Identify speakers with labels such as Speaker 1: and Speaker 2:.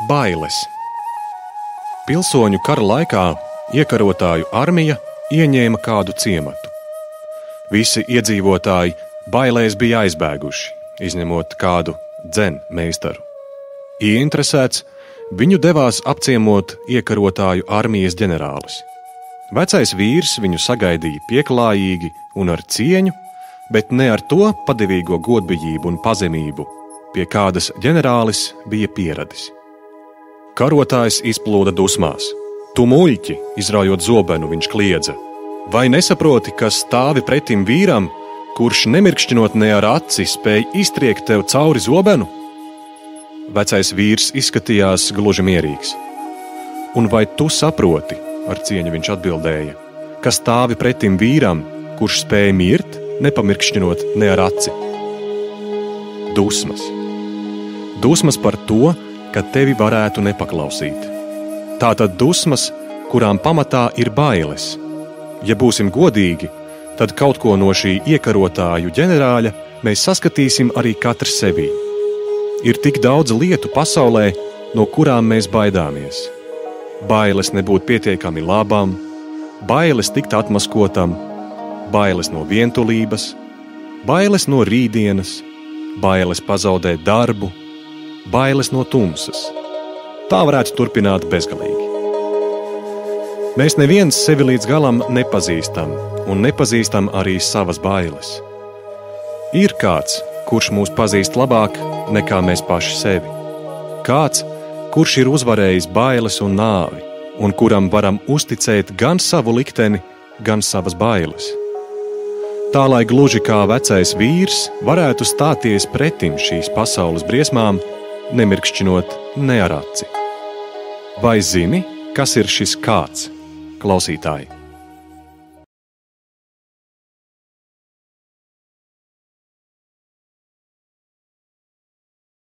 Speaker 1: Bailes. Pilsoņu kara laikā iekarotāju armija ieņēma kādu ciematu. Visi iedzīvotāji bailēs bija aizbēguši, izņemot kādu dzenmeistaru. Ieinteresēts, viņu devās apciemot iekarotāju armijas ģenerālis. Vecais vīrs viņu sagaidīja pieklājīgi un ar cieņu, bet ne ar to padevīgo godbijību un pazemību, pie kādas ģenerālis bija pieradis. Karotājs izplūda dusmās. Tu muļķi, izraujot zobenu, viņš kliedza. Vai nesaproti, ka stāvi pretim vīram, kurš nemirkšķinot ne ar aci spēj iztriekt tev cauri zobenu? Vecais vīrs izskatījās gluži mierīgs. Un vai tu saproti, ar cieņu viņš atbildēja, ka stāvi pretim vīram, kurš spēj mirt, nepamirkšķinot ne ar aci? Dusmas. Dusmas par to, ka tevi varētu nepaklausīt. Tātad dusmas, kurām pamatā ir bailes. Ja būsim godīgi, tad kaut ko no šī iekarotāju ģenerāļa mēs saskatīsim arī katrs sevī. Ir tik daudz lietu pasaulē, no kurām mēs baidāmies. Bailes nebūt pietiekami labam, bailes tikt atmaskotam, bailes no vientulības, bailes no rītdienas, bailes pazaudēt darbu, bailes no tumsas. Tā varētu turpināt bezgalīgi. Mēs neviens sevi līdz galam nepazīstam, un nepazīstam arī savas bailes. Ir kāds, kurš mūs pazīst labāk nekā mēs paši sevi. Kāds, kurš ir uzvarējis bailes un nāvi, un kuram varam uzticēt gan savu likteni, gan savas bailes. Tā, lai gluži kā vecais vīrs varētu stāties pretim šīs pasaules briesmām, nemirkšķinot ne ar aci. Vai zini, kas ir šis kāds, klausītāji?